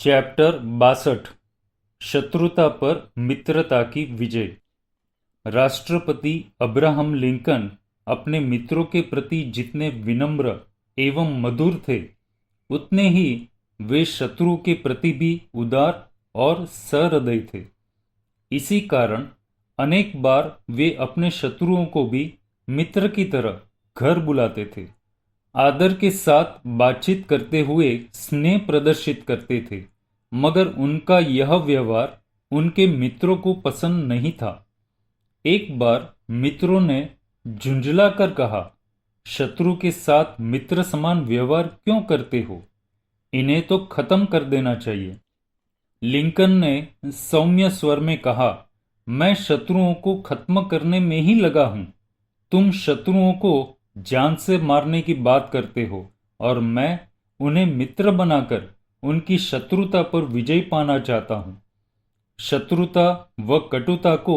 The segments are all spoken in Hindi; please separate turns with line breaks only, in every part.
चैप्टर 62 शत्रुता पर मित्रता की विजय। राष्ट्रपति अब्राहम लिंकन अपने मित्रों के प्रति जितने विनम्र एवं मधुर थे, उतने ही वे शत्रु के प्रति भी उदार और सहृदय थे। इसी कारण अनेक बार वे अपने शत्रुओं को भी मित्र की तरह घर बुलाते थे, आदर के साथ बातचीत करते हुए स्नेह प्रदर्शित करते थे। मगर उनका यह व्यवहार उनके मित्रों को पसंद नहीं था। एक बार मित्रों ने झुंझलाकर कहा, शत्रु के साथ मित्र समान व्यवहार क्यों करते हो? इन्हें तो खत्म कर देना चाहिए। लिंकन ने सौम्य स्वर में कहा, मैं शत्रुओं को खत्म करने में ही लगा हूं। तुम शत्रुओं को जान से मारने की बात करते हो और मैं उन्हें मित्र बनाकर उनकी शत्रुता पर विजय पाना चाहता हूं। शत्रुता व कटुता को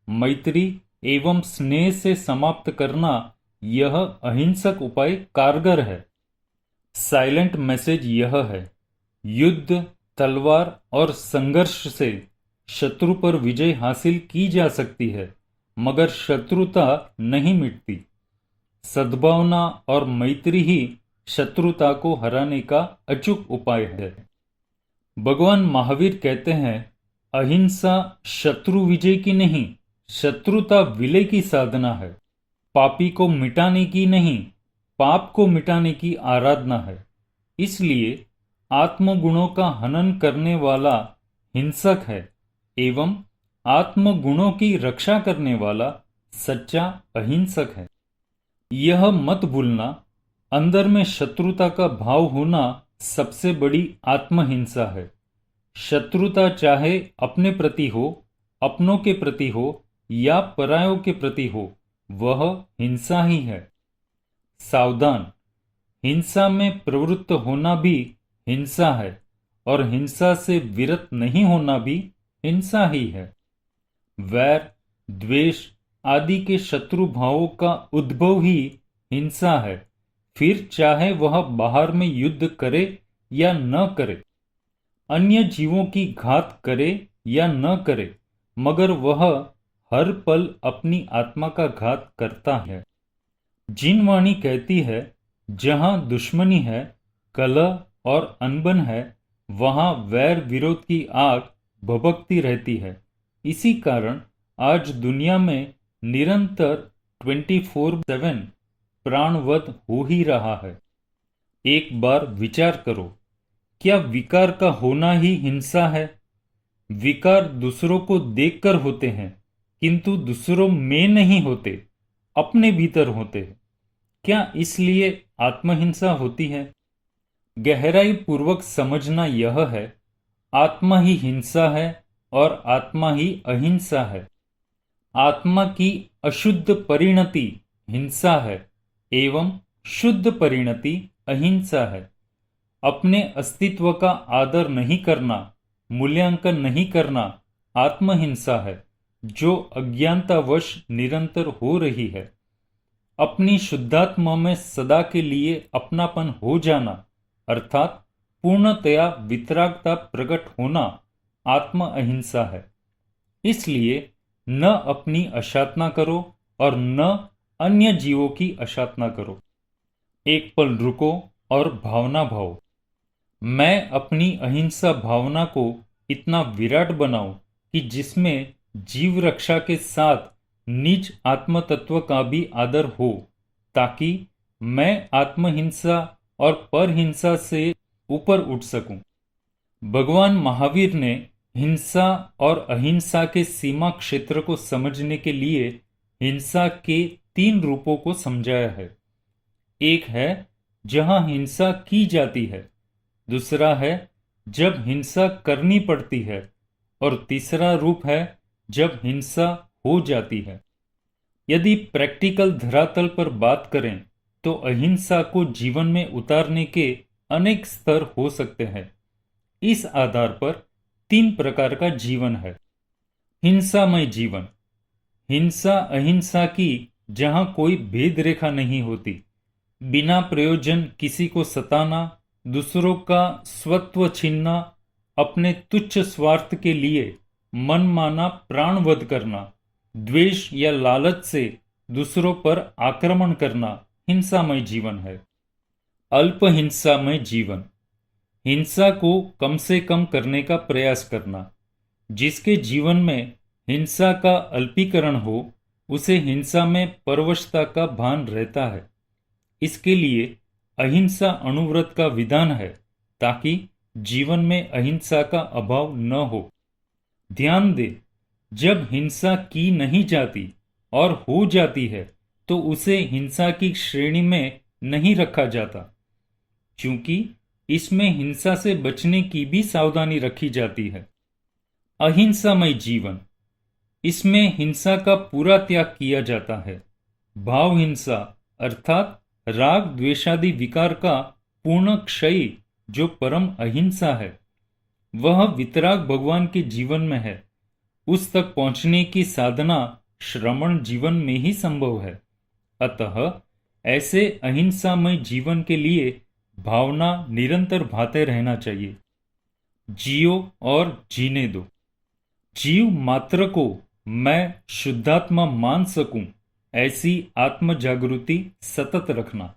मैत्री एवं स्नेह से समाप्त करना यह अहिंसक उपाय कारगर है। साइलेंट मैसेज यह है, युद्ध, तलवार और संघर्ष से शत्रु पर विजय हासिल की जा सकती है, मगर शत्रुता नहीं मिटती। सद्भावना और मैत्री ही शत्रुता को हराने का अचूक उपाय है। भगवान महावीर कहते हैं, अहिंसा शत्रु विजय की नहीं, शत्रुता विलय की साधना है। पापी को मिटाने की नहीं, पाप को मिटाने की आराधना है। इसलिए आत्मगुणों का हनन करने वाला हिंसक है एवं आत्मगुणों की रक्षा करने वाला सच्चा अहिंसक है। यह मत भूलना, अंदर में शत्रुता का भाव होना सबसे बड़ी आत्महिंसा है। शत्रुता चाहे अपने प्रति हो, अपनों के प्रति हो या परायों के प्रति हो, वह हिंसा ही है। सावधान, हिंसा में प्रवृत्त होना भी हिंसा है और हिंसा से विरत नहीं होना भी हिंसा ही है। वैर, द्वेष आदि के शत्रु भावों का उद्भव ही हिंसा है। फिर चाहे वह बाहर में युद्ध करे या न करे, अन्य जीवों की घात करे या न करे, मगर वह हर पल अपनी आत्मा का घात करता है। जिन वाणी कहती है, जहां दुश्मनी है, कलह और अनबन है, वहां वैर विरोध की आग भभकती रहती है। इसी कारण आज दुनिया में निरंतर 24/7 प्राणवध हो ही रहा है। एक बार विचार करो, क्या विकार का होना ही हिंसा है? विकार दूसरों को देखकर होते हैं, किंतु दूसरों में नहीं होते, अपने भीतर होते हैं। क्या इसलिए आत्महिंसा होती है? गहराई पूर्वक समझना यह है, आत्मा ही हिंसा है और आत्मा ही अहिंसा है। आत्मा की अशुद्ध परिणति हिंसा है एवं शुद्ध परिणति अहिंसा है। अपने अस्तित्व का आदर नहीं करना, मूल्यांकन नहीं करना आत्महिंसा है, जो अज्ञानतावश निरंतर हो रही है। अपनी शुद्धात्मा में सदा के लिए अपनापन हो जाना अर्थात पूर्णतया वितरागता प्रकट होना आत्म अहिंसा है। इसलिए न अपनी अशातना करो और न अन्य जीवों की अशातना करो। एक पल रुको और भावना भाओ। मैं अपनी अहिंसा भावना को इतना विराट बनाऊं कि जिसमें जीव रक्षा के साथ निज आत्म तत्व का भी आदर हो, ताकि मैं आत्महिंसा और परहिंसा से ऊपर उठ सकूं। भगवान महावीर ने हिंसा और अहिंसा के सीमा क्षेत्र को समझने के लिए हिंसा के 3 रूपों को समझाया है। एक है जहां हिंसा की जाती है, दूसरा है जब हिंसा करनी पड़ती है और तीसरा रूप है जब हिंसा हो जाती है। यदि प्रैक्टिकल धरातल पर बात करें तो अहिंसा को जीवन में उतारने के अनेक स्तर हो सकते हैं। इस आधार पर 3 प्रकार का जीवन है। हिंसामय जीवन, हिंसा अहिंसा की जहां कोई भेद रेखा नहीं होती, बिना प्रयोजन किसी को सताना, दूसरों का स्वत्व छीनना, अपने तुच्छ स्वार्थ के लिए मनमाना प्राणवध करना, द्वेष या लालच से दूसरों पर आक्रमण करना हिंसामय जीवन है। अल्प हिंसामय जीवन, हिंसा को कम से कम करने का प्रयास करना। जिसके जीवन में हिंसा का अल्पीकरण हो, उसे हिंसा में परवशता का भान रहता है। इसके लिए अहिंसा अणुव्रत का विधान है, ताकि जीवन में अहिंसा का अभाव न हो। ध्यान दे, जब हिंसा की नहीं जाती और हो जाती है तो उसे हिंसा की श्रेणी में नहीं रखा जाता, क्योंकि इसमें हिंसा से बचने की भी सावधानी रखी जाती है। अहिंसामय जीवन, इसमें हिंसा का पूरा त्याग किया जाता है। भाव हिंसा अर्थात राग द्वेषादि विकार का पूर्ण क्षय, जो परम अहिंसा है, वह वितराग भगवान के जीवन में है। उस तक पहुंचने की साधना श्रमण जीवन में ही संभव है। अतः ऐसे अहिंसामय जीवन के लिए भावना निरंतर भाते रहना चाहिए। जियो और जीने दो। जीव मात्र को मैं शुद्धात्मा मान सकूं, ऐसी आत्म जागृति सतत रखना।